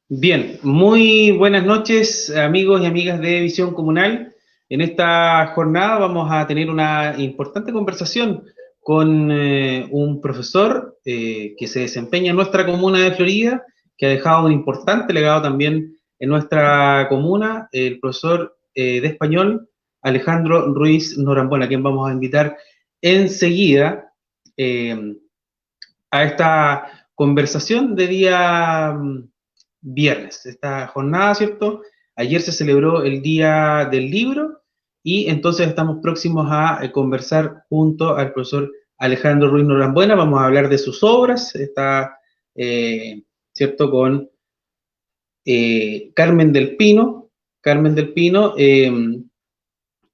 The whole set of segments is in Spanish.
Bien, muy buenas noches, amigos y amigas de Visión Comunal. En esta jornada vamos a tener una importante conversación con un profesor que se desempeña en nuestra comuna de Florida, que ha dejado un importante legado también en nuestra comuna, el profesor de español Alejandro Ruiz Norambuena, a quien vamos a invitar enseguida eh, a esta conversación de día viernes, esta jornada, ¿cierto? Ayer se celebró el Día del Libro y entonces estamos próximos a conversar junto al profesor Alejandro Ruiz Norambuena. Vamos a hablar de sus obras, está, ¿cierto? Con Carmen del Pino,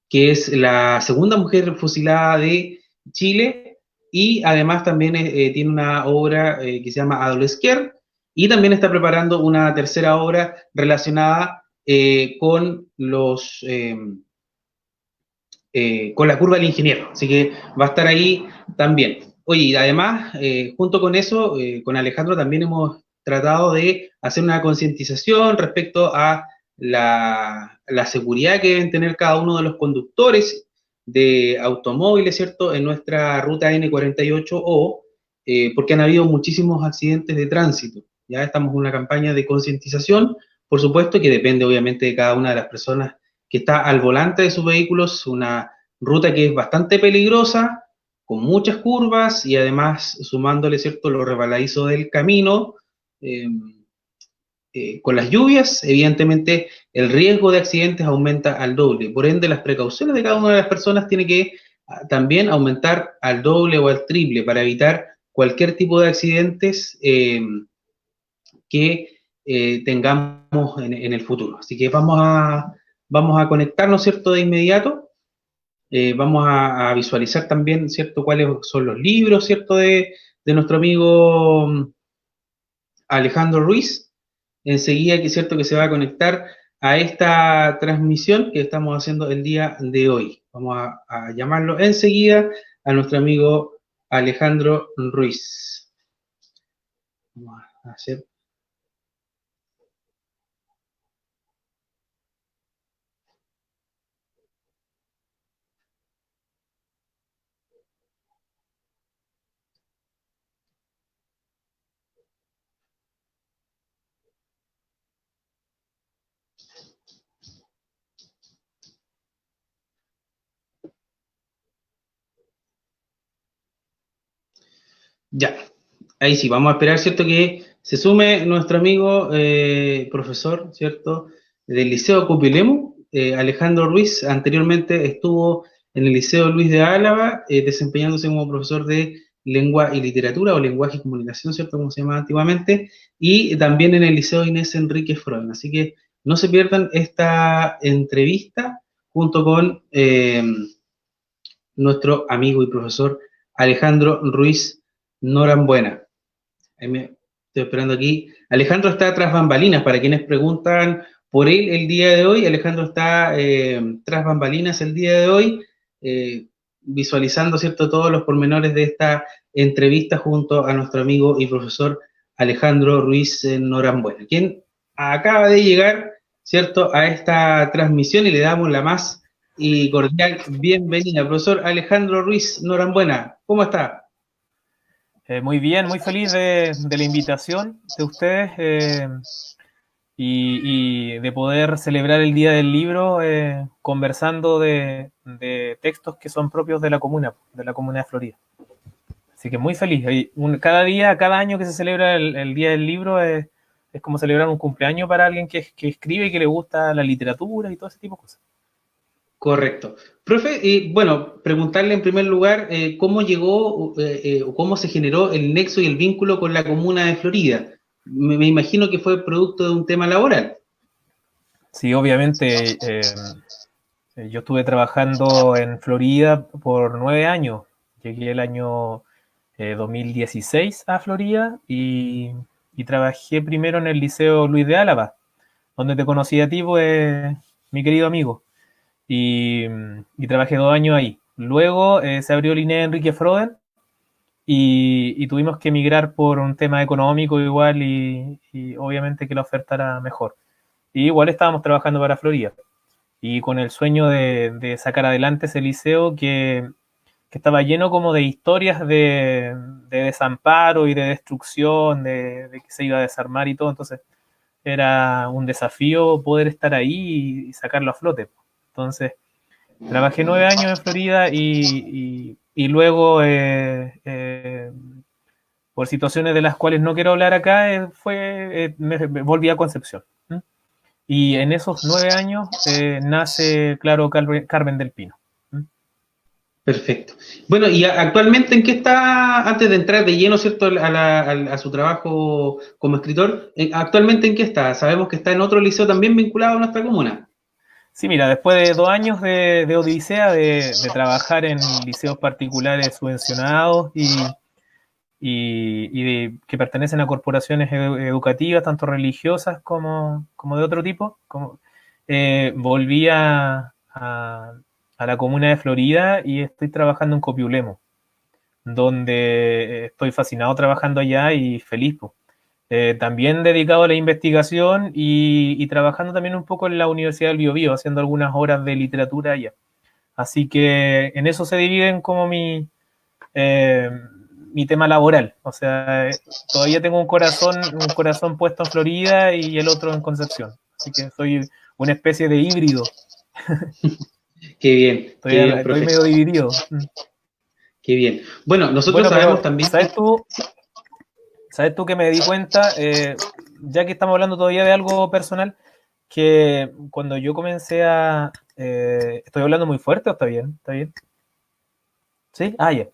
que es la segunda mujer fusilada de Chile y además también tiene una obra que se llama Adolesquer y también está preparando una tercera obra relacionada con la curva del ingeniero, así que va a estar ahí también. Oye, y además, junto con eso, con Alejandro también hemos tratado de hacer una concientización respecto a la seguridad que deben tener cada uno de los conductores de automóviles, ¿cierto?, en nuestra ruta N48 o porque han habido muchísimos accidentes de tránsito. Ya estamos en una campaña de concientización, por supuesto, que depende obviamente de cada una de las personas que está al volante de sus vehículos, una ruta que es bastante peligrosa, con muchas curvas y además sumándole, ¿cierto?, lo resbaladizo del camino. Eh, con las lluvias, evidentemente, el riesgo de accidentes aumenta al doble. Por ende, las precauciones de cada una de las personas tiene que también aumentar al doble o al triple para evitar cualquier tipo de accidentes que tengamos en el futuro. Así que vamos a conectarnos, ¿cierto?, de inmediato. Vamos a visualizar también, ¿cierto?, cuáles son los libros, ¿cierto?, de nuestro amigo Alejandro Ruiz. Enseguida, que es cierto que se va a conectar a esta transmisión que estamos haciendo el día de hoy. Vamos a llamarlo enseguida a nuestro amigo Alejandro Ruiz. Vamos a hacer. Ya, ahí sí, vamos a esperar, ¿cierto? Que se sume nuestro amigo profesor, ¿cierto? Del Liceo Cupilemu, Alejandro Ruiz. Anteriormente estuvo en el Liceo Luis de Álava, desempeñándose como profesor de lengua y literatura, o lenguaje y comunicación, ¿cierto? Como se llamaba antiguamente, y también en el Liceo Inés Enrique Freud. Así que no se pierdan esta entrevista junto con nuestro amigo y profesor Alejandro Ruiz Norambuena. Estoy esperando aquí. Alejandro está tras bambalinas, para quienes preguntan por él el día de hoy. Alejandro está tras bambalinas el día de hoy, visualizando, ¿cierto?, todos los pormenores de esta entrevista junto a nuestro amigo y profesor Alejandro Ruiz Norambuena, quien acaba de llegar, ¿cierto?, a esta transmisión y le damos la más y cordial bienvenida. Profesor Alejandro Ruiz Norambuena, ¿cómo está? Muy bien, muy feliz de la invitación de ustedes y de poder celebrar el Día del Libro conversando de textos que son propios de la comuna de Florida. Así que muy feliz. Cada día, cada año que se celebra el Día del Libro es como celebrar un cumpleaños para alguien que escribe y que le gusta la literatura y todo ese tipo de cosas. Correcto. Profe, bueno, preguntarle en primer lugar cómo llegó o cómo se generó el nexo y el vínculo con la comuna de Florida. Me imagino que fue producto de un tema laboral. Sí, obviamente. Yo estuve trabajando en Florida por 9 años. Llegué el año 2016 a Florida y trabajé primero en el Liceo Luis de Álava, donde te conocí a ti, pues, mi querido amigo. Y trabajé 2 años ahí. Luego se abrió el INE Enrique Froden y tuvimos que emigrar por un tema económico igual y obviamente que la oferta era mejor. Y igual estábamos trabajando para Florida y con el sueño de sacar adelante ese liceo que estaba lleno como de historias de desamparo y de destrucción, de que se iba a desarmar y todo, entonces era un desafío poder estar ahí y sacarlo a flote. Entonces, trabajé 9 años en Florida y luego, por situaciones de las cuales no quiero hablar acá, me volví a Concepción. ¿Mm? Y en esos 9 años nace, claro, Carmen del Pino. ¿Mm? Perfecto. Bueno, y actualmente en qué está, antes de entrar de lleno, ¿cierto?, a su trabajo como escritor, actualmente en qué está. Sabemos que está en otro liceo también vinculado a nuestra comuna. Sí, mira, después de 2 años de odisea, de trabajar en liceos particulares subvencionados que pertenecen a corporaciones educativas, tanto religiosas como de otro tipo, volví a la comuna de Florida y estoy trabajando en Copiulemo, donde estoy fascinado trabajando allá y feliz, po. También dedicado a la investigación y trabajando también un poco en la Universidad del Biobío, haciendo algunas horas de literatura allá. Así que en eso se dividen como eh, mi tema laboral. O sea, todavía tengo un corazón puesto en Florida y el otro en Concepción. Así que soy una especie de híbrido. Qué bien, Estoy profe, medio dividido. qué bien. Bueno, nosotros Bueno, sabemos pero también que, ¿sabes tú que me di cuenta, ya que estamos hablando todavía de algo personal, que cuando yo comencé ¿estoy hablando muy fuerte o está bien? ¿Está bien? ¿Sí? Ah, ya.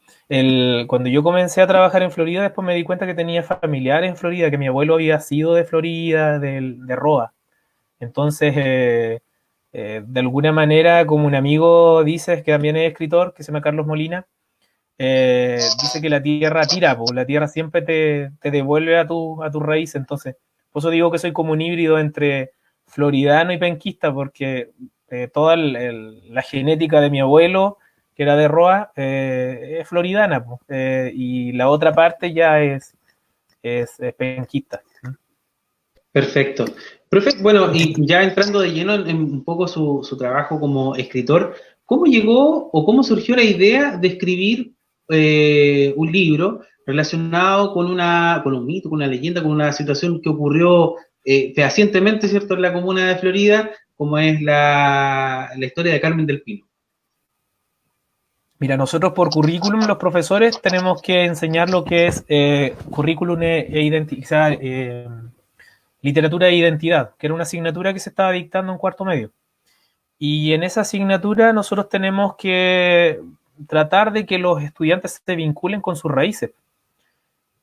Cuando yo comencé a trabajar en Florida, después me di cuenta que tenía familiares en Florida, que mi abuelo había sido de Florida, de Roa. Entonces, de alguna manera, como un amigo dice, que también es escritor, que se llama Carlos Molina, dice que la tierra tira, po, la tierra siempre te devuelve a tu raíz. Entonces, por eso digo que soy como un híbrido entre floridano y penquista, porque toda la genética de mi abuelo, que era de Roa, es floridana, po, y la otra parte ya es penquista. perfecto. Profe, bueno, y ya entrando de lleno en un poco su trabajo como escritor, ¿cómo llegó o cómo surgió la idea de escribir un libro relacionado con un mito, con una leyenda, con una situación que ocurrió fehacientemente, ¿cierto?, en la comuna de Florida, como es la historia de Carmen del Pino? Mira, nosotros por currículum, los profesores, tenemos que enseñar lo que es currículum literatura e identidad, que era una asignatura que se estaba dictando en cuarto medio. Y en esa asignatura nosotros tenemos que tratar de que los estudiantes se vinculen con sus raíces.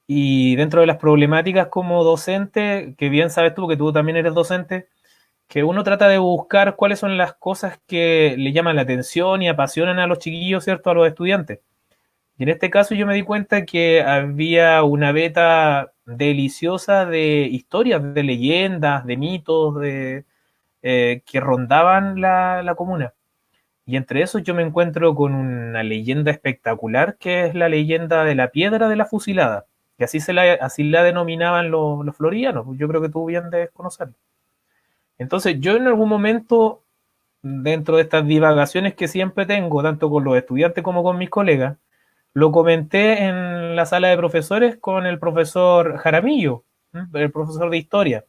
Y dentro de las problemáticas como docente, que bien sabes tú, que tú también eres docente, que uno trata de buscar cuáles son las cosas que le llaman la atención y apasionan a los chiquillos, ¿cierto? A los estudiantes. Y en este caso yo me di cuenta que había una beta deliciosa de historias, de leyendas, de mitos, que rondaban la comuna. Y entre esos yo me encuentro con una leyenda espectacular que es la leyenda de la piedra de la fusilada. Y así la denominaban los floridianos. Yo creo que tú bien debes conocerlo. Entonces yo en algún momento, dentro de estas divagaciones que siempre tengo, tanto con los estudiantes como con mis colegas, lo comenté en la sala de profesores con el profesor Jaramillo, el profesor de historia.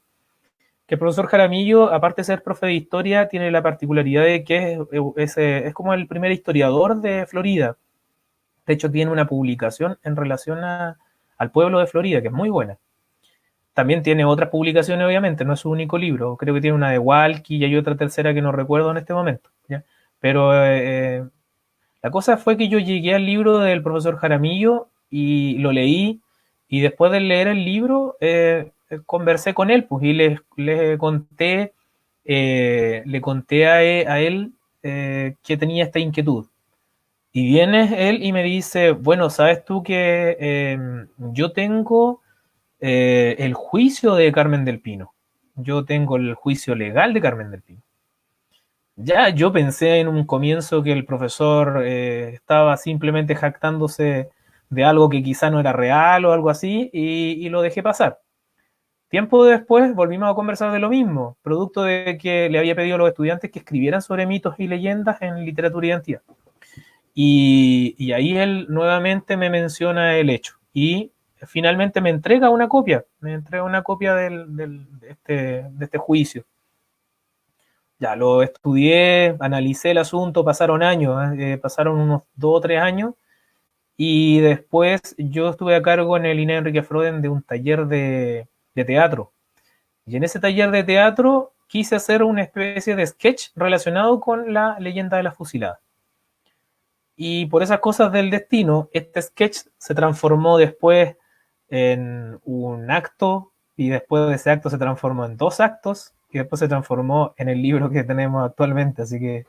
Que el profesor Jaramillo, aparte de ser profe de historia, tiene la particularidad de que es como el primer historiador de Florida. De hecho, tiene una publicación en relación al pueblo de Florida, que es muy buena. También tiene otras publicaciones, obviamente, no es su único libro. Creo que tiene una de Walkie y hay otra tercera que no recuerdo en este momento. ¿Ya? Pero la cosa fue que yo llegué al libro del profesor Jaramillo y lo leí, y después de leer el libro conversé con él, pues, y le conté a él que tenía esta inquietud. Y viene él y me dice, bueno, ¿sabes tú que yo tengo el juicio de Carmen del Pino? Yo tengo el juicio legal de Carmen del Pino. Ya yo pensé en un comienzo que el profesor estaba simplemente jactándose de algo que quizá no era real o algo así, y lo dejé pasar. Tiempo después volvimos a conversar de lo mismo, producto de que le había pedido a los estudiantes que escribieran sobre mitos y leyendas en literatura e identidad. Y ahí él nuevamente me menciona el hecho. Y finalmente me entrega una copia de este juicio. Ya lo estudié, analicé el asunto, pasaron años, pasaron unos 2 o 3 años, y después yo estuve a cargo en el INE Enrique Froden de un taller de teatro. Y en ese taller de teatro quise hacer una especie de sketch relacionado con la leyenda de la fusilada. Y por esas cosas del destino, este sketch se transformó después en un acto, y después de ese acto se transformó en 2 actos, y después se transformó en el libro que tenemos actualmente. Así que,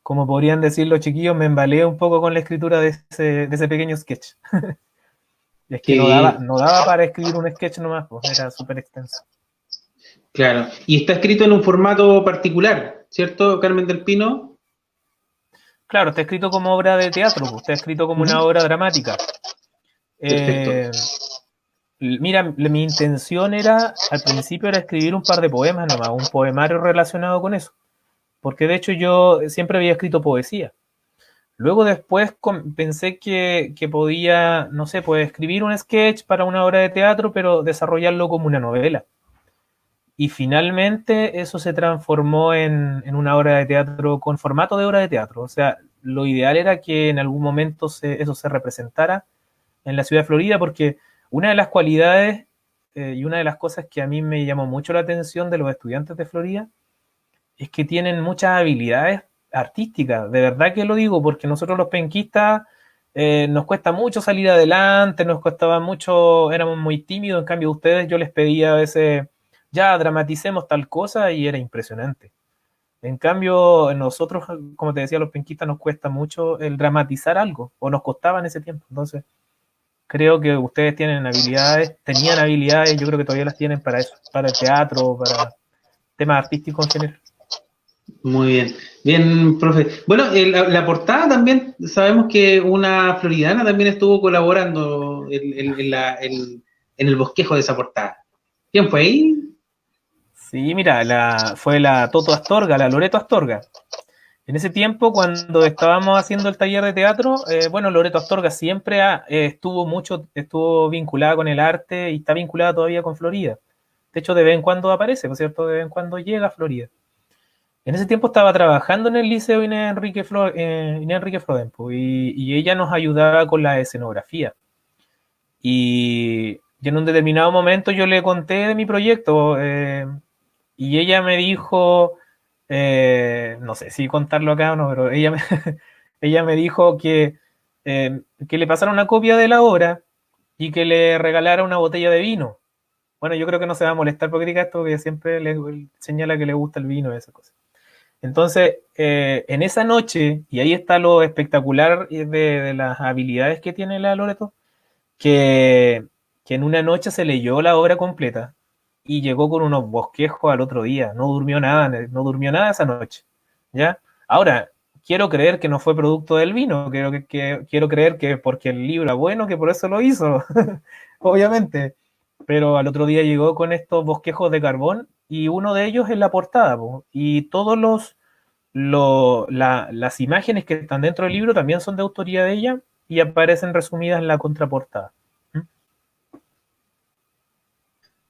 como podrían decir los chiquillos, me embaleé un poco con la escritura de ese pequeño sketch. Es que Qué bien. no daba para escribir un sketch nomás, pues era súper extenso. Claro. Y está escrito en un formato particular, ¿cierto, Carmen del Pino? Claro, está escrito como obra de teatro, pues, está escrito como una obra dramática. Perfecto. Mira, mi intención era, al principio, era escribir un par de poemas nomás, un poemario relacionado con eso, porque de hecho yo siempre había escrito poesía. Luego después pensé que podía, no sé, pues escribir un sketch para una obra de teatro, pero desarrollarlo como una novela. Y finalmente eso se transformó en una obra de teatro con formato de obra de teatro. O sea, lo ideal era que en algún momento eso se representara en la ciudad de Florida, porque una de las cualidades y una de las cosas que a mí me llamó mucho la atención de los estudiantes de Florida es que tienen muchas habilidades artísticas. De verdad que lo digo, porque nosotros los penquistas nos cuesta mucho salir adelante, nos costaba mucho, éramos muy tímidos. En cambio, a ustedes yo les pedía a veces, ya dramaticemos tal cosa, y era impresionante. En cambio, nosotros, como te decía, los penquistas nos cuesta mucho el dramatizar algo, o nos costaba en ese tiempo. Entonces, creo que ustedes tenían habilidades, yo creo que todavía las tienen para eso, para el teatro, para temas artísticos en general. Muy bien. Bien, profe. Bueno, la portada también, sabemos que una floridana también estuvo colaborando en el bosquejo de esa portada. ¿Quién fue ahí? Sí, mira, fue la Toto Astorga, la Loreto Astorga. En ese tiempo, cuando estábamos haciendo el taller de teatro, bueno, Loreto Astorga siempre estuvo vinculada con el arte y está vinculada todavía con Florida. De hecho, de vez en cuando aparece, ¿por cierto? De vez en cuando llega a Florida. En ese tiempo estaba trabajando en el Liceo Inés Enrique Froden, pues, y ella nos ayudaba con la escenografía. Y en un determinado momento yo le conté de mi proyecto, y ella me dijo, no sé si contarlo acá o no, pero ella me dijo que le pasara una copia de la obra y que le regalara una botella de vino. Bueno, yo creo que no se va a molestar porque diga esto, porque siempre le señala que le gusta el vino y esas cosas. Entonces, en esa noche, y ahí está lo espectacular de las habilidades que tiene la Loreto, que, que en una noche se leyó la obra completa y llegó con unos bosquejos al otro día. No durmió nada esa noche. ¿Ya? Ahora, quiero creer que no fue producto del vino, quiero creer que porque el libro era bueno, que por eso lo hizo, obviamente. Pero al otro día llegó con estos bosquejos de carbón, y uno de ellos es la portada, po, y todos las imágenes que están dentro del libro también son de autoría de ella y aparecen resumidas en la contraportada.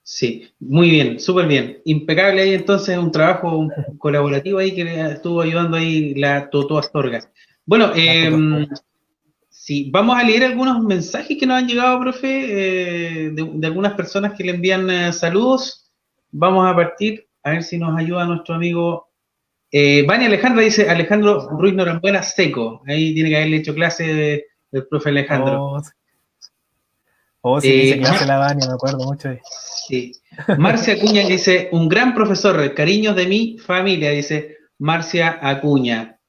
Sí, muy bien, súper bien. Impecable ahí entonces, un trabajo colaborativo ahí que le estuvo ayudando ahí la Toto Astorga. Bueno, La Toto Astorga. sí, vamos a leer algunos mensajes que nos han llegado, profe, de algunas personas que le envían saludos. Vamos a partir, a ver si nos ayuda nuestro amigo Vania Alejandra, dice Alejandro Ruiz Norambuena Seco. Ahí tiene que haberle hecho clase del profe Alejandro. Oh, sí, le hice clase a Mar- la Vania, me acuerdo mucho de. sí. Marcia Acuña dice, un gran profesor, cariños de mi familia, dice Marcia Acuña.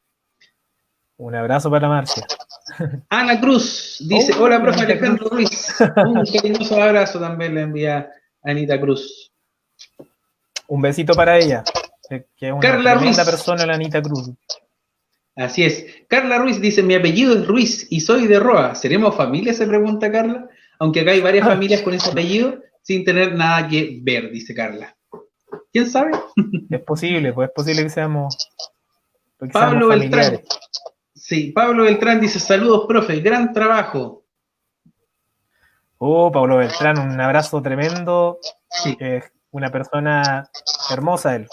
Un abrazo para Marcia. Ana Cruz dice, Oh, hola, la profe Anita Cruz. Alejandro Ruiz. Un cariñoso abrazo también le envía Anita Cruz. Un besito para ella, que es una Carla tremenda Ruiz, persona, la Anita Cruz. Así es. Carla Ruiz dice, mi apellido es Ruiz y soy de Roa. ¿Seremos familia? Se pregunta Carla. Aunque acá hay varias familias con ese apellido sin tener nada que ver, dice Carla. ¿Quién sabe? Es posible, pues es posible que seamos Pablo Beltrán. familiares. Sí, Pablo Beltrán dice, saludos, profe, gran trabajo. Oh, Pablo Beltrán, un abrazo tremendo. Sí. Una persona hermosa él.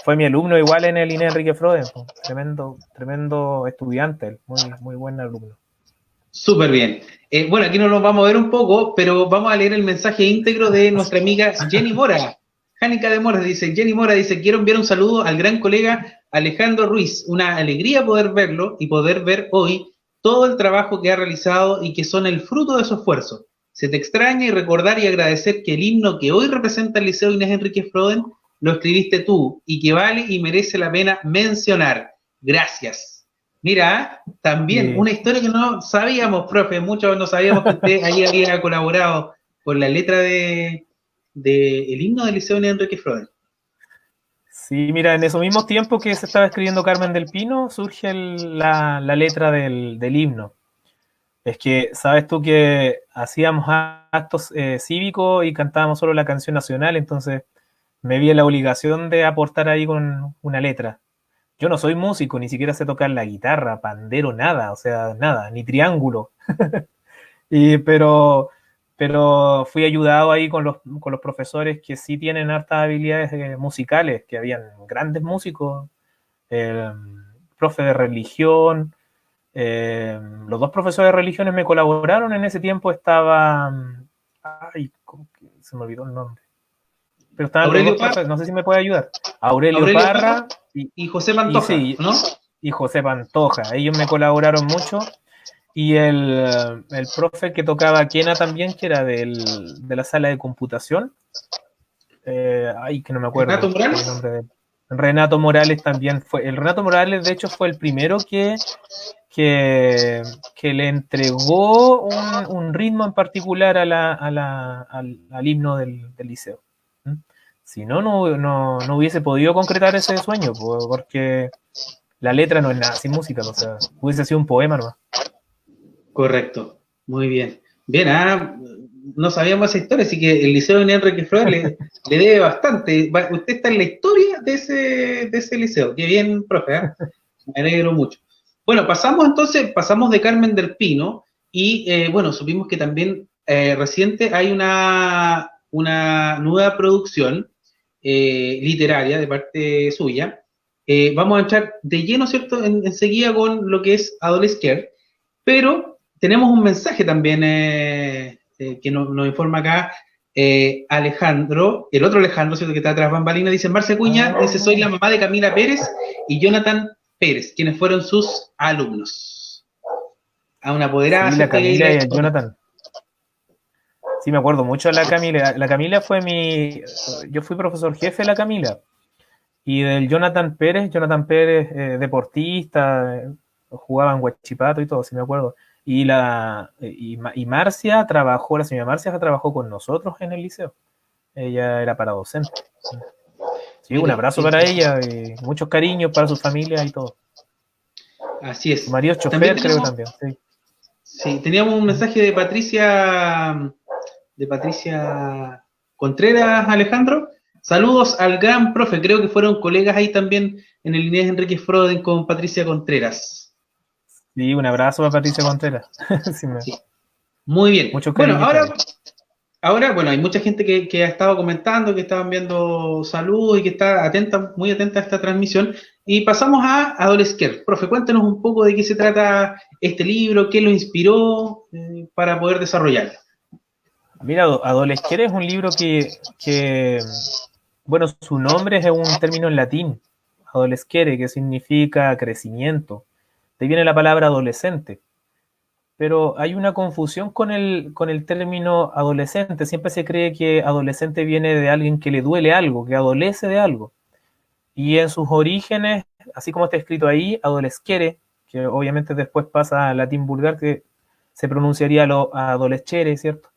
Fue mi alumno igual en el INE Enrique Froden. Tremendo estudiante él. Muy buen alumno. Súper bien. Bueno, aquí nos lo vamos a ver un poco, pero vamos a leer el mensaje íntegro de nuestra amiga Jenny Mora. Jánica de Mora dice, Jenny Mora dice, quiero enviar un saludo al gran colega Alejandro Ruiz. Una alegría poder verlo y poder ver hoy todo el trabajo que ha realizado y que son el fruto de su esfuerzo. Se te extraña y recordar y agradecer que el himno que hoy representa el Liceo Inés Enrique Froden lo escribiste tú y que vale y merece la pena mencionar. Gracias. Mira, también una historia que no sabíamos, profe, muchos no sabíamos que usted ahí había colaborado con la letra de el himno del Liceo Inés Enrique Froden. Sí, mira, en esos mismos tiempos que se estaba escribiendo Carmen del Pino, surge la letra del himno. Es que, sabes tú que hacíamos actos cívicos y cantábamos solo la canción nacional, entonces me vi en la obligación de aportar ahí con una letra. Yo no soy músico, ni siquiera sé tocar la guitarra, pandero, nada, o sea, nada, ni triángulo. Pero, pero fui ayudado ahí con los profesores que sí tienen hartas habilidades musicales, que habían grandes músicos, el profe de religión, los dos profesores de religiones me colaboraron. En ese tiempo estaba, ay, se me olvidó el nombre, pero estaban los Aurelio dos Parra, profesores, no sé si me puede ayudar, Aurelio Aurelio Parra Parra y José Pantoja, sí, ¿no? y José Pantoja. Ellos me colaboraron mucho. Y el profe que tocaba quena también, que era de la sala de computación, ay, que no me Renato acuerdo el Morales. nombre de él. Renato Morales también fue. El Renato Morales, de hecho, fue el primero que le entregó un ritmo en particular al himno del liceo. ¿Mm? Si no, no hubiese podido concretar ese sueño, porque la letra no es nada sin música, o sea, hubiese sido un poema nomás. Correcto, muy bien. Bien, no sabíamos esa historia, así que el Liceo de Enrique Flores le debe bastante. Usted está en la historia de ese liceo. Qué bien, profe, ¿eh? Me alegro mucho. Bueno, pasamos de Carmen del Pino y bueno, supimos que también reciente hay una nueva producción literaria de parte suya. Vamos a entrar de lleno, ¿cierto?, enseguida con lo que es Adolescare, pero tenemos un mensaje también que nos informa acá Alejandro, el otro Alejandro, ¿cierto?, que está atrás bambalina, dice Marcia Cuña, dice, soy la mamá de Camila Pérez y Jonathan Pérez, quienes fueron sus alumnos. A una apoderada, Sí, la ¿cierto? Y ahí Camila y le... el Jonathan. Sí, me acuerdo mucho de la Camila. La Camila fue yo fui profesor jefe de la Camila. Y del Jonathan Pérez, deportista, jugaba en Huachipato y todo, sí me acuerdo. Y Marcia la señora Marcia trabajó con nosotros en el liceo. Ella era para docente. Sí, un Mire, abrazo para ella y muchos cariños para su familia y todo. así Su es. marido es También chofer, creo tenemos, también, sí. sí, teníamos un mensaje de Patricia Contreras, Alejandro. Saludos al gran profe, creo que fueron colegas ahí también en el Inés Enrique Froden con Patricia Contreras. Sí, un abrazo para Patricia Contreras. Sí, Sí, muy bien. muchos Bueno, cariños para ella. ahora, bueno, hay mucha gente que ha estado comentando, que está enviando saludos y que está atenta, muy atenta a esta transmisión. Y pasamos a Adolescare. Profe, cuéntanos un poco de qué se trata este libro, qué lo inspiró para poder desarrollarlo. Mira, Adolescere es un libro bueno, su nombre es un término en latín, adolescere, que significa crecimiento. De ahí viene la palabra adolescente. Pero hay una confusión con el término adolescente. Siempre se cree que adolescente viene de alguien que le duele algo, que adolece de algo. Y en sus orígenes, así como está escrito ahí, adolescere, que obviamente después pasa al latín vulgar, que se pronunciaría adolescere, ¿cierto?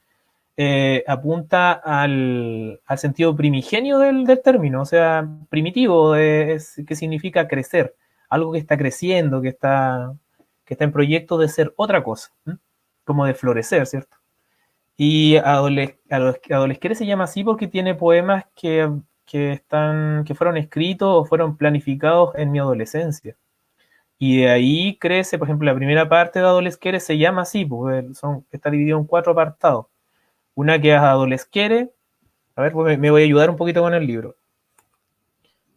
Apunta al sentido primigenio del término, o sea, primitivo, que significa crecer. algo que está creciendo, que está en proyecto de ser otra cosa, ¿m? Como de florecer, ¿cierto? Y Adolesquere se llama así porque tiene poemas que fueron escritos o fueron planificados en mi adolescencia. Y de ahí crece, por ejemplo, la primera parte de Adolesquere se llama así, porque está dividido en 4 apartados. Una que es Adolesquere, a ver, pues me voy a ayudar un poquito con el libro.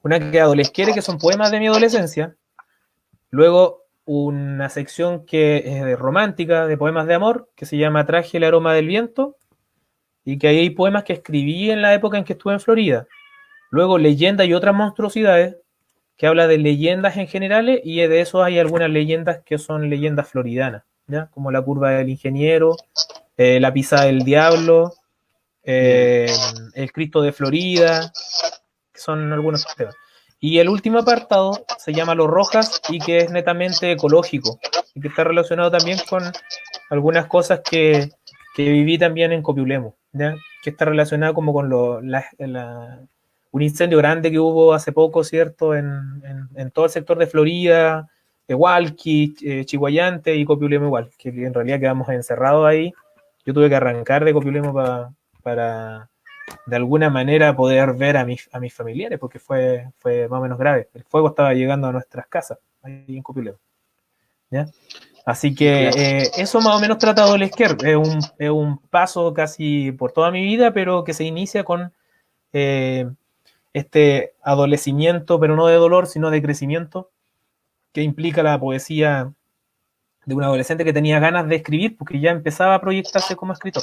Una que es Adolesquere, que son poemas de mi adolescencia. Luego una sección que es romántica, de poemas de amor, que se llama Traje el aroma del viento, y que ahí hay poemas que escribí en la época en que estuve en Florida. Luego Leyendas y otras monstruosidades, que habla de leyendas en generales, y de eso hay algunas leyendas que son leyendas floridanas, ¿ya? Como la curva del ingeniero, la pisada del diablo, el Cristo de Florida, que son algunos temas. Y el último apartado se llama Los Rojas y que es netamente ecológico y que está relacionado también con algunas cosas que viví también en Copiulemo, ¿ya? Que está relacionado como con un incendio grande que hubo hace poco, ¿cierto? En todo el sector de Florida, de Hualqui, Chihuayante y Copiulemo igual, que en realidad quedamos encerrados ahí. Yo tuve que arrancar de Copiulemo para de alguna manera poder ver a mis familiares, porque fue más o menos grave. El fuego estaba llegando a nuestras casas, ahí en Copiapó, ¿ya? Así que eso más o menos trata de Olesquer. Es un paso casi por toda mi vida, pero que se inicia con este adolecimiento, pero no de dolor, sino de crecimiento, que implica la poesía de un adolescente que tenía ganas de escribir, porque ya empezaba a proyectarse como escritor.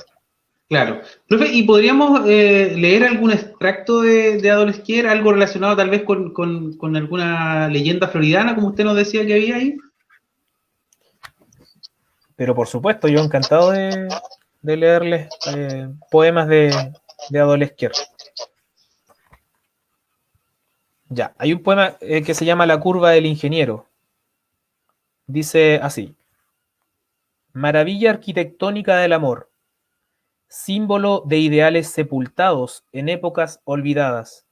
Claro. Profe, ¿y podríamos leer algún extracto de Adolesquier, algo relacionado tal vez con alguna leyenda floridana, como usted nos decía que había ahí? Pero por supuesto, yo encantado de leerles poemas de Adolesquier. Ya, hay un poema que se llama La curva del ingeniero. Dice así: maravilla arquitectónica del amor, símbolo de ideales sepultados en épocas olvidadas.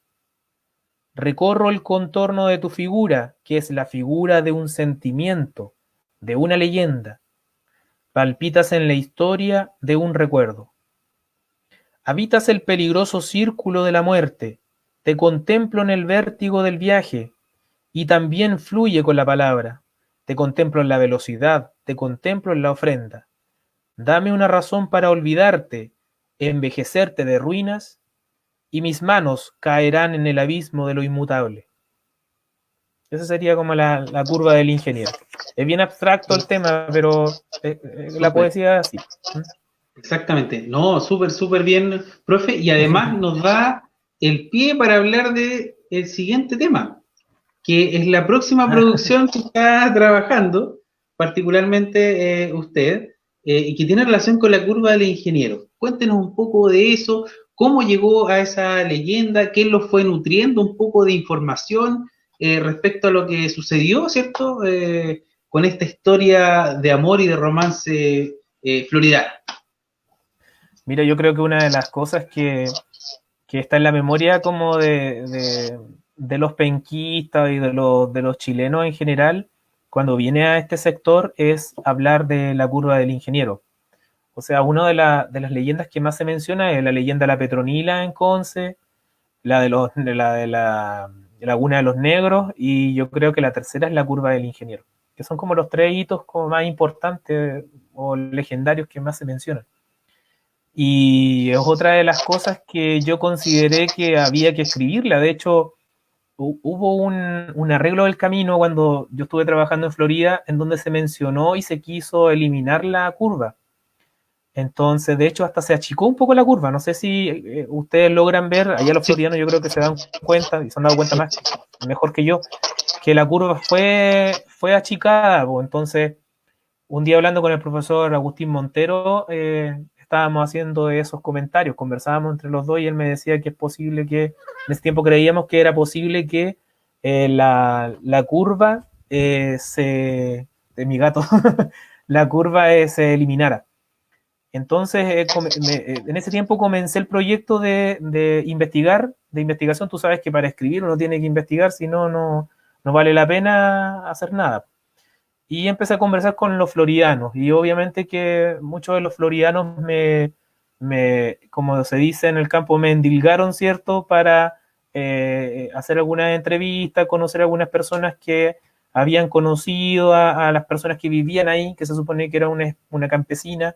Recorro el contorno de tu figura, que es la figura de un sentimiento, de una leyenda. Palpitas en la historia de un recuerdo. Habitas el peligroso círculo de la muerte, te contemplo en el vértigo del viaje, y también fluye con la palabra. Te contemplo en la velocidad, te contemplo en la ofrenda. Dame una razón para olvidarte, envejecerte de ruinas, y mis manos caerán en el abismo de lo inmutable. Esa sería como la curva del ingeniero. Es bien abstracto el tema, pero la poesía es así. Exactamente. No, súper bien, profe. Y además nos da el pie para hablar de el siguiente tema, que es la próxima producción que está trabajando, particularmente usted, y que tiene relación con la curva del ingeniero. Cuéntenos un poco de eso, cómo llegó a esa leyenda, qué lo fue nutriendo, un poco de información respecto a lo que sucedió, ¿cierto? Con esta historia de amor y de romance floridano. Mira, yo creo que una de las cosas que está en la memoria como de los penquistas y de los chilenos en general, cuando viene a este sector, es hablar de la curva del ingeniero. O sea, una de las leyendas que más se menciona es la leyenda de la Petronila en Conce, la de la Laguna de los Negros, y yo creo que la tercera es la curva del ingeniero, que son como los 3 hitos como más importantes o legendarios que más se mencionan. Y es otra de las cosas que yo consideré que había que escribirla. De hecho, hubo un arreglo del camino cuando yo estuve trabajando en Florida en donde se mencionó y se quiso eliminar la curva. Entonces, de hecho, hasta se achicó un poco la curva. No sé si ustedes logran ver, allá los floridianos yo creo que se dan cuenta, y se han dado cuenta más, mejor que yo, que la curva fue achicada. Pues. Entonces, un día hablando con el profesor Agustín Montero, estábamos haciendo esos comentarios, conversábamos entre los dos y él me decía que es posible que, en ese tiempo creíamos que era posible que la curva de mi gato, la curva se eliminara. Entonces, en ese tiempo comencé el proyecto de investigación. Tú sabes que para escribir uno tiene que investigar, si no, no vale la pena hacer nada. Y empecé a conversar con los floridanos, y obviamente que muchos de los floridanos como se dice en el campo, me endilgaron, ¿cierto?, para hacer alguna entrevista, conocer a algunas personas que habían conocido a las personas que vivían ahí, que se supone que era una campesina,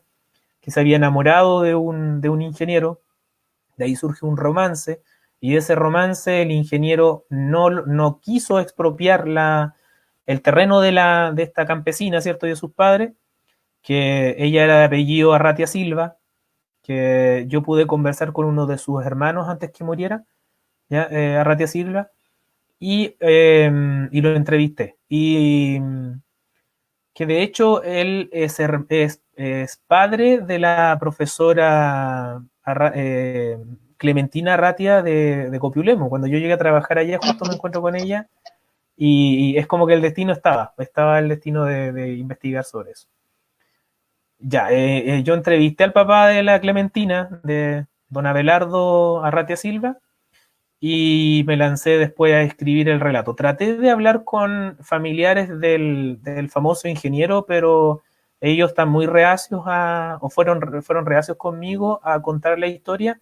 que se había enamorado de un ingeniero. De ahí surge un romance, y de ese romance el ingeniero no quiso expropiar el terreno de esta campesina, ¿cierto?, y de sus padres, que ella era de apellido Arratia Silva, que yo pude conversar con uno de sus hermanos antes que muriera, ¿ya? Arratia Silva, y lo entrevisté. Y que de hecho él es padre de la profesora Clementina Arratia de Copiulemo. Cuando yo llegué a trabajar allá, justo me encuentro con ella, y es como que el destino estaba el destino de investigar sobre eso. Ya, yo entrevisté al papá de la Clementina, de don Abelardo Arratia Silva, y me lancé después a escribir el relato. Traté de hablar con familiares del famoso ingeniero, pero ellos están muy reacios o fueron reacios conmigo a contar la historia,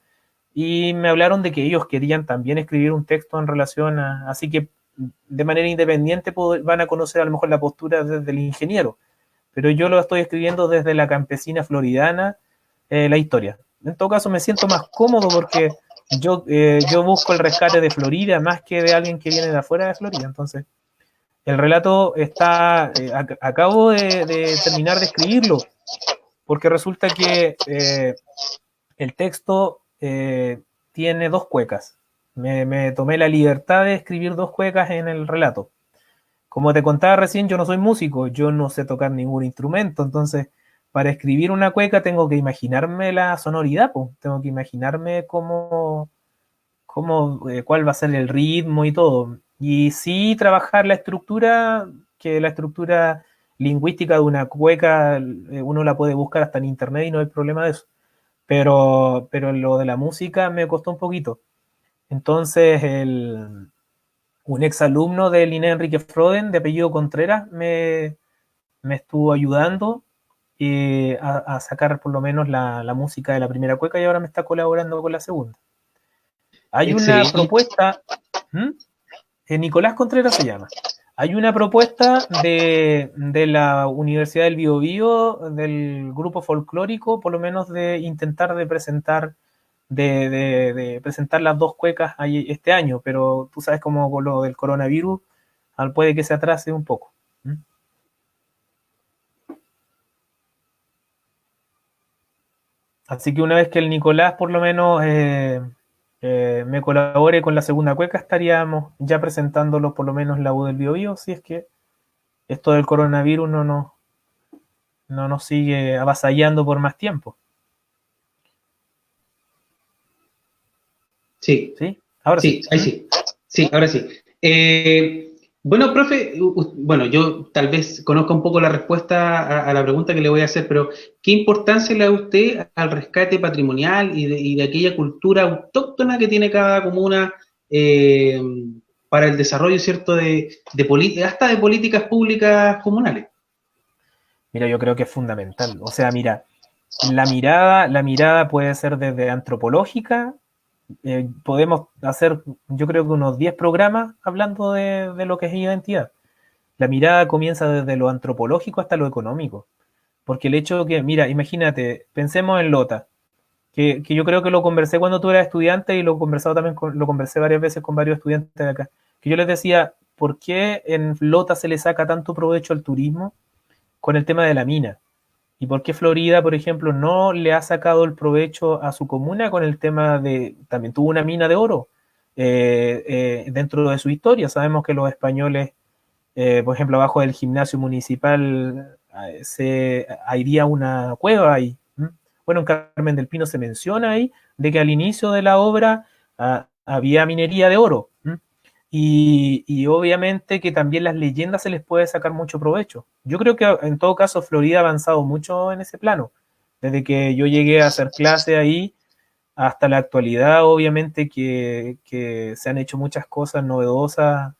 y me hablaron de que ellos querían también escribir un texto en relación así que de manera independiente van a conocer a lo mejor la postura desde el ingeniero, pero yo lo estoy escribiendo desde la campesina floridana, la historia. En todo caso me siento más cómodo porque yo busco el rescate de Florida más que de alguien que viene de afuera de Florida. Entonces, el relato está, acabo de terminar de escribirlo, porque resulta que el texto tiene 2 cuecas. Me tomé la libertad de escribir 2 cuecas en el relato. Como te contaba recién, yo no soy músico, yo no sé tocar ningún instrumento, entonces para escribir una cueca tengo que imaginarme la sonoridad, pues. Tengo que imaginarme cuál va a ser el ritmo y todo. Y sí trabajar la estructura, que la estructura lingüística de una cueca uno la puede buscar hasta en internet y no hay problema de eso. Pero lo de la música me costó un poquito. Entonces un exalumno de Linnea Enrique Froden, de apellido Contreras, me estuvo ayudando a sacar por lo menos la música de la primera cueca, y ahora me está colaborando con la segunda. Hay una Excelente. propuesta, Nicolás Contreras se llama. Hay una propuesta de la Universidad del Biobío, del grupo folclórico, por lo menos de intentar de presentar presentar las 2 cuecas ahí este año, pero tú sabes cómo con lo del coronavirus puede que se atrase un poco. Así que una vez que el Nicolás por lo menos me colabore con la segunda cueca, estaríamos ya presentándolo por lo menos la U del Biobío, si es que esto del coronavirus no nos sigue avasallando por más tiempo. Sí, ¿Sí? Ahora sí. sí, ahí sí. Sí, ahora sí. Bueno, profe, bueno, yo tal vez conozca un poco la respuesta a la pregunta que le voy a hacer, pero ¿qué importancia le da usted al rescate patrimonial y de aquella cultura autóctona que tiene cada comuna eh, para el desarrollo, ¿cierto?, hasta de políticas públicas comunales? Mira, yo creo que es fundamental. O sea, mira, la mirada puede ser desde antropológica. Podemos hacer, yo creo que unos 10 programas hablando de lo que es identidad. La mirada comienza desde lo antropológico hasta lo económico. Porque el hecho de que, mira, imagínate, pensemos en Lota, que yo creo que lo conversé cuando tú eras estudiante, y lo he conversado también lo conversé varias veces con varios estudiantes de acá, que yo les decía, ¿por qué en Lota se le saca tanto provecho al turismo con el tema de la mina? ¿Y por qué Florida, por ejemplo, no le ha sacado el provecho a su comuna con el tema también tuvo una mina de oro dentro de su historia? Sabemos que los españoles, por ejemplo, abajo del gimnasio municipal había una cueva ahí. Bueno, en Carmen del Pino se menciona ahí de que al inicio de la obra había minería de oro. Y obviamente que también las leyendas se les puede sacar mucho provecho. Yo creo que en todo caso Florida ha avanzado mucho en ese plano. Desde que yo llegué a hacer clase ahí hasta la actualidad, obviamente que se han hecho muchas cosas novedosas.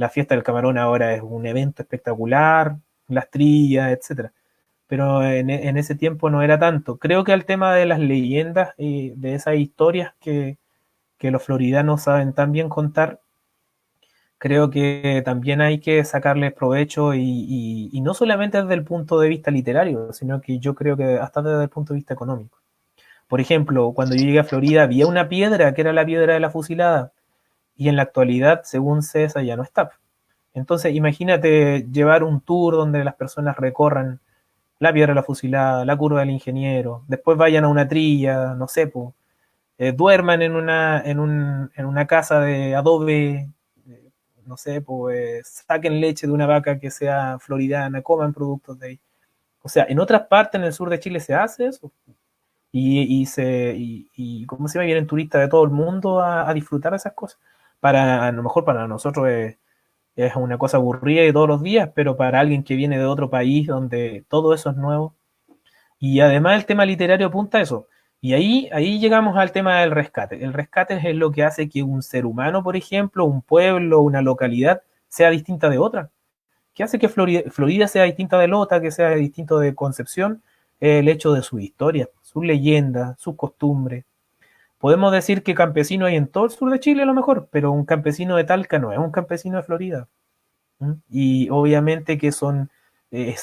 la fiesta del camarón ahora es un evento espectacular, las trillas, etcétera. Pero en ese tiempo no era tanto. Creo que el tema de las leyendas y de esas historias que los floridanos saben tan bien contar, creo que también hay que sacarles provecho y no solamente desde el punto de vista literario, sino que yo creo que hasta desde el punto de vista económico. Por ejemplo, cuando yo llegué a Florida había una piedra que era la piedra de la fusilada y en la actualidad, según César, ya no está. Entonces, imagínate llevar un tour donde las personas recorran la piedra de la fusilada, la curva del ingeniero, después vayan a una trilla, no sé, pues, duerman en una casa de adobe, no sé, pues saquen leche de una vaca que sea floridana, coman productos de ahí. O sea, en otras partes en el sur de Chile se hace eso. Y ¿cómo se llama? Vienen turistas de todo el mundo a disfrutar de esas cosas. Para, a lo mejor para nosotros es una cosa aburrida de todos los días, pero para alguien que viene de otro país donde todo eso es nuevo. Y además el tema literario apunta a eso. Y ahí llegamos al tema del rescate. El rescate es lo que hace que un ser humano, por ejemplo, un pueblo, una localidad, sea distinta de otra. ¿Qué hace que Florida sea distinta de Lota, que sea distinto de Concepción? El hecho de su historia, sus leyendas, sus costumbres. Podemos decir que campesino hay en todo el sur de Chile a lo mejor, pero un campesino de Talca no es un campesino de Florida. ¿Mm? Y obviamente que es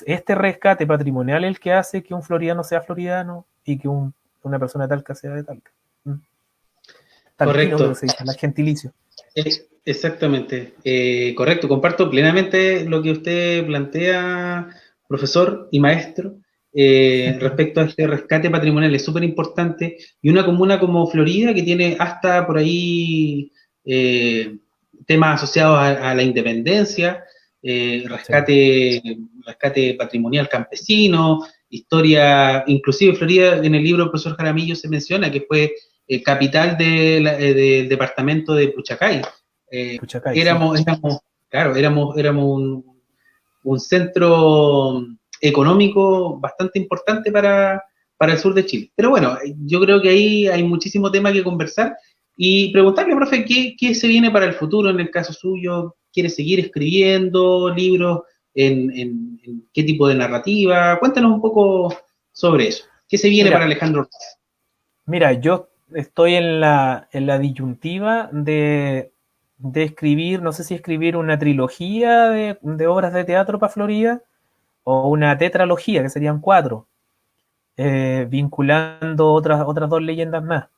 este rescate patrimonial el que hace que un floridano sea floridano y que una persona de Talca sea de Talca. ¿Mm? Talquino, creo que Correcto. se dice, la gentilicio. Exactamente. Correcto, comparto plenamente lo que usted plantea, profesor y maestro, respecto a este rescate patrimonial. Es súper importante. Y una comuna como Florida, que tiene hasta por ahí temas asociados a la independencia, Sí. rescate patrimonial campesino, historia, inclusive Florida, en el libro del profesor Jaramillo se menciona que fue capital del departamento de Puchacay. Eh, Puchacay, sí. éramos, claro, éramos un centro económico bastante importante para el sur de Chile. Pero bueno, yo creo que ahí hay muchísimo tema que conversar y preguntarle, profe, ¿qué se viene para el futuro en el caso suyo? ¿Quiere seguir escribiendo libros? ¿En qué tipo de narrativa? Cuéntanos un poco sobre eso. ¿Qué se viene para Mira, Alejandro Ortiz? Mira, yo estoy en la disyuntiva de escribir, no sé si escribir una trilogía de obras de teatro para Florida o una tetralogía, que serían 4, vinculando otras 2 leyendas más.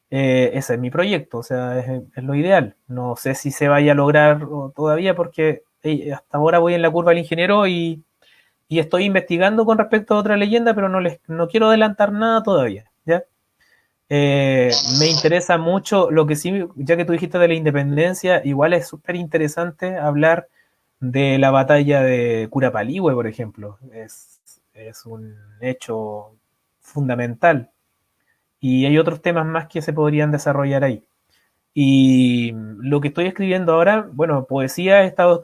Ese es mi proyecto, o sea, es lo ideal. No sé si se vaya a lograr todavía porque hasta ahora voy en la curva del ingeniero y estoy investigando con respecto a otra leyenda, pero no quiero adelantar nada todavía, ¿ya? Me interesa mucho lo que sí, ya que tú dijiste de la independencia, igual es súper interesante hablar de la batalla de Curapaligüe, por ejemplo. Es un hecho fundamental. Y hay otros temas más que se podrían desarrollar ahí. Y lo que estoy escribiendo ahora, bueno, poesía he estado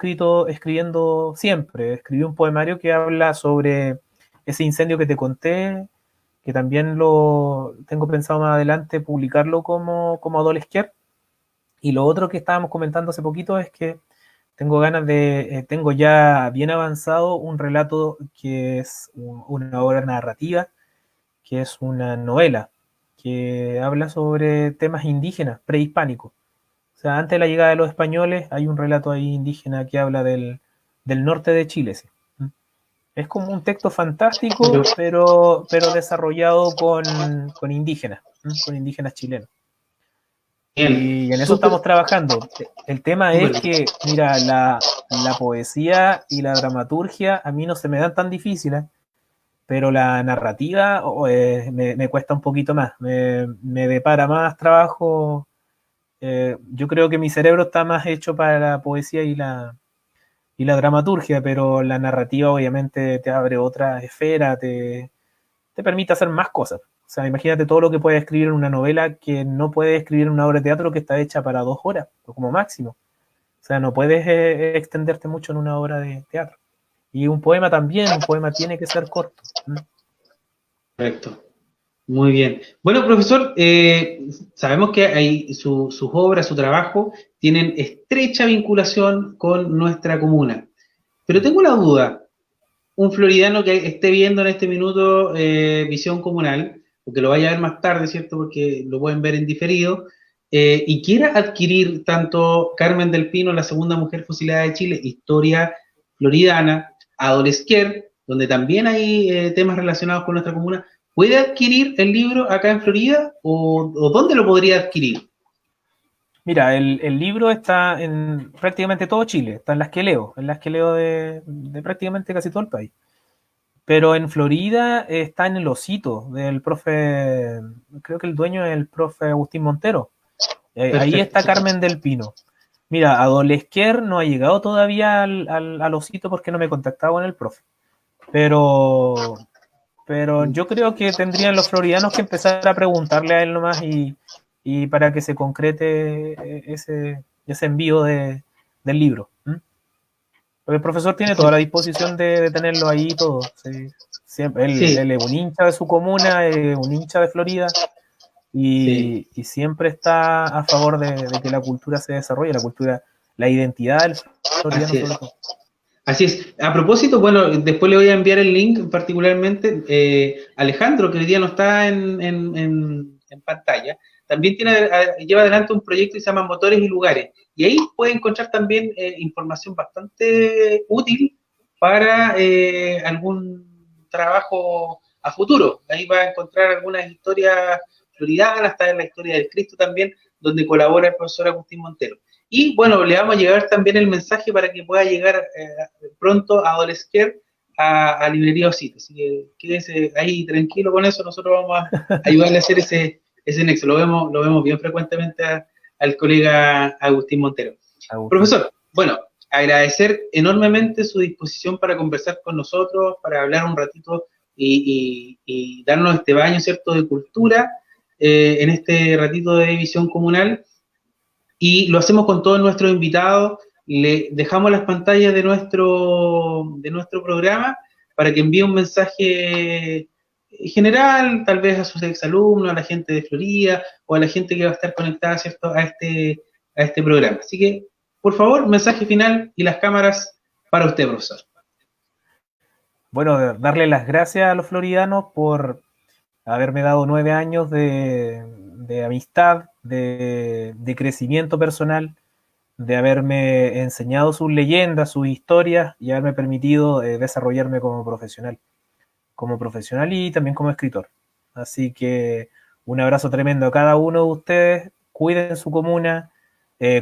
escribiendo siempre. Escribí un poemario que habla sobre ese incendio que te conté, que también lo tengo pensado más adelante publicarlo como Adolesquer. Y lo otro que estábamos comentando hace poquito es que tengo ya bien avanzado un relato que es una obra narrativa, que es una novela, que habla sobre temas indígenas, prehispánicos. O sea, antes de la llegada de los españoles hay un relato ahí indígena que habla del norte de Chile. ¿Sí? Es como un texto fantástico, Pero, pero desarrollado con indígenas chilenos. bien, Y en eso súper, estamos trabajando. El tema es súper. que, mira, la poesía y la dramaturgia a mí no se me dan tan difíciles, pero la narrativa me cuesta un poquito más, me depara más trabajo. Yo creo que mi cerebro está más hecho para la poesía y la dramaturgia, pero la narrativa obviamente te abre otra esfera, te permite hacer más cosas. O sea, imagínate todo lo que puedes escribir en una novela que no puedes escribir en una obra de teatro que está hecha para 2 horas, o como máximo. O sea, no puedes extenderte mucho en una obra de teatro. Y un poema también, un poema tiene que ser corto. ¿Mm? Correcto. Muy bien. Bueno, profesor, sabemos que sus obras, su trabajo, tienen estrecha vinculación con nuestra comuna. Pero tengo una duda. Un floridano que esté viendo en este minuto Visión Comunal, o que lo vaya a ver más tarde, ¿cierto? Porque lo pueden ver en diferido, y quiera adquirir tanto Carmen del Pino, la segunda mujer fusilada de Chile, historia floridana, Adolesquer, donde también hay temas relacionados con nuestra comuna, ¿puede adquirir el libro acá en Florida o dónde lo podría adquirir? Mira, el libro está en prácticamente todo Chile, está en las que leo de prácticamente casi todo el país. Pero en Florida está en el Osito del profe, creo que el dueño es el profe Agustín Montero. Ahí Perfecto, está sí. Carmen del Pino. Mira, Adolesquer no ha llegado todavía al Osito porque no me he contactado con el profe. Pero, pero yo creo que tendrían los floridanos que empezar a preguntarle a él nomás y para que se concrete ese envío del libro. ¿M? Porque el profesor tiene toda la Perfecto. disposición de tenerlo ahí y todo. Sí. Siempre, él Sí, es un hincha de su comuna, es un hincha de Florida sí. y siempre está a favor de que la cultura se desarrolle, la cultura, la identidad del floridiano Así sobre es. todo. Así es. A propósito, bueno, después le voy a enviar el link particularmente. Alejandro, que hoy día no está en pantalla, también lleva adelante un proyecto que se llama Motores y Lugares. Y ahí puede encontrar también información bastante útil para algún trabajo a futuro. Ahí va a encontrar algunas historias floridanas, está en la historia del Cristo también, donde colabora el profesor Agustín Montero. Y bueno, le vamos a llevar también el mensaje para que pueda llegar pronto a Dolesquer a Librería Osito. Así que quédese ahí tranquilo con eso, nosotros vamos a ayudarle a hacer ese nexo. Lo vemos bien frecuentemente al colega Agustín Montero. Agustín. Profesor, bueno, agradecer enormemente su disposición para conversar con nosotros, para hablar un ratito y darnos este baño, ¿cierto?, de cultura en este ratito de visión comunal y lo hacemos con todos nuestros invitados. Le dejamos las pantallas de nuestro programa para que envíe un mensaje general, tal vez a sus exalumnos, a la gente de Florida o a la gente que va a estar conectada, ¿cierto?, a este programa. Así que, por favor, mensaje final y las cámaras para usted, profesor. Bueno, darle las gracias a los floridanos por haberme dado 9 años de amistad, de crecimiento personal, de haberme enseñado sus leyendas, sus historias y haberme permitido desarrollarme como profesional y también como escritor. Así que un abrazo tremendo a cada uno de ustedes, cuiden su comuna,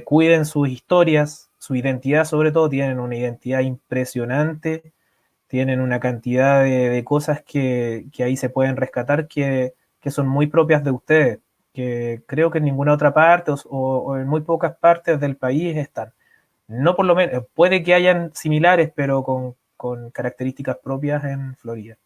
cuiden sus historias, su identidad sobre todo, tienen una identidad impresionante, tienen una cantidad de cosas que ahí se pueden rescatar que son muy propias de ustedes, que creo que en ninguna otra parte o en muy pocas partes del país están. No por lo menos, puede que hayan similares, pero con características propias en Florida.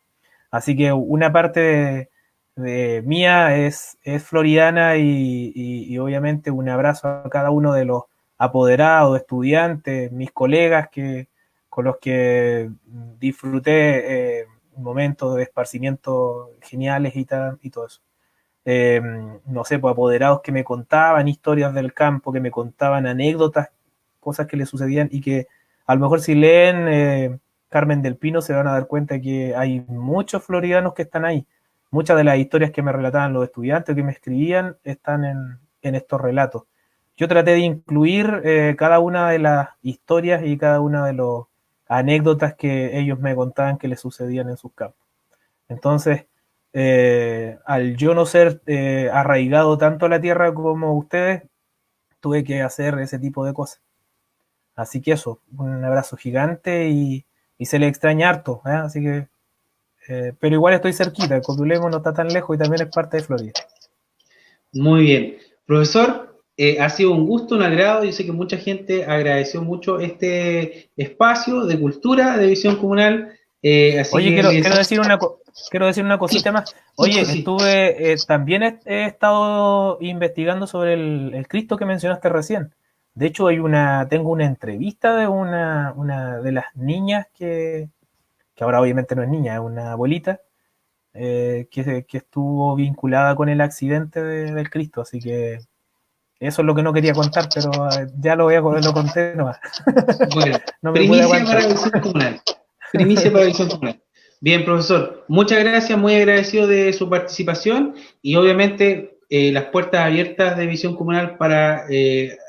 Así que una parte de mía es floridana y obviamente un abrazo a cada uno de los apoderados, estudiantes, mis colegas con los que disfruté momentos de esparcimiento geniales y todo eso. No sé, pues apoderados que me contaban historias del campo, que me contaban anécdotas, cosas que le sucedían y que a lo mejor si leen Carmen del Pino se van a dar cuenta que hay muchos floridanos que están ahí. Muchas de las historias que me relataban los estudiantes que me escribían están en estos relatos. Yo traté de incluir cada una de las historias y cada una de las anécdotas que ellos me contaban que les sucedían en sus campos. Entonces, al yo no ser arraigado tanto a la tierra como ustedes, tuve que hacer ese tipo de cosas. Así que eso, un abrazo gigante y se le extraña harto, ¿eh? Así que, pero igual estoy cerquita, Copiulemo no está tan lejos y también es parte de Florida. Muy bien. Profesor, ha sido un gusto, un agrado. Yo sé que mucha gente agradeció mucho este espacio de cultura, de visión comunal. Así Oye, que les... quiero decir una Sí, cosita más. sí, Oye, sí. también he estado investigando sobre el Cristo que mencionaste recién. De hecho, tengo una entrevista de una de las niñas que ahora obviamente no es niña, es una abuelita, que estuvo vinculada con el accidente del Cristo, así que eso es lo que no quería contar, pero ya lo conté nomás. Bueno, No me pude primicia aguantar. para Visión Comunal. Primicia para Visión Comunal. Bien, profesor, muchas gracias, muy agradecido de su participación y obviamente las puertas abiertas de Visión Comunal para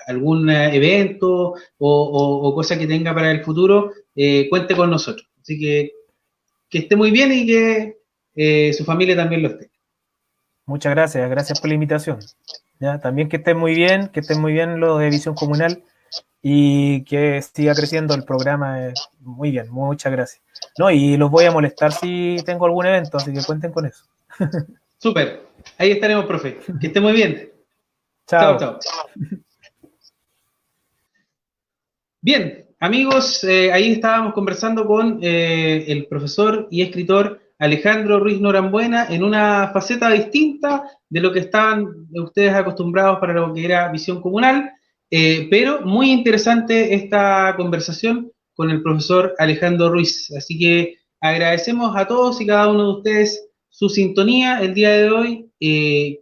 algún evento o cosa que tenga para el futuro, cuente con nosotros. Así que esté muy bien y que su familia también lo esté. Muchas gracias, gracias por la invitación. ¿Ya? También que estén muy bien los de Visión Comunal y que siga creciendo el programa. Muy bien, muchas gracias. No, y los voy a molestar si tengo algún evento, así que cuenten con eso. Súper, ahí estaremos, profe. Que esté muy bien. Chao, Chao. chao. Bien, amigos, ahí estábamos conversando con el profesor y escritor Alejandro Ruiz Norambuena en una faceta distinta de lo que estaban ustedes acostumbrados para lo que era Visión Comunal, pero muy interesante esta conversación con el profesor Alejandro Ruiz. Así que agradecemos a todos y cada uno de ustedes su sintonía el día de hoy.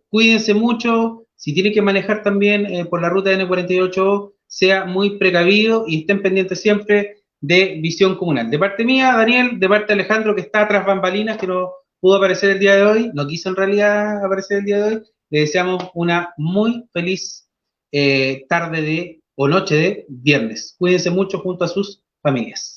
Cuídense mucho, si tienen que manejar también por la ruta N48, sea muy precavido y estén pendientes siempre de Visión Comunal. De parte mía, Daniel, de parte de Alejandro, que está tras bambalinas, que no pudo aparecer el día de hoy, no quiso en realidad aparecer el día de hoy, le deseamos una muy feliz tarde de o noche de viernes. Cuídense mucho junto a sus familias.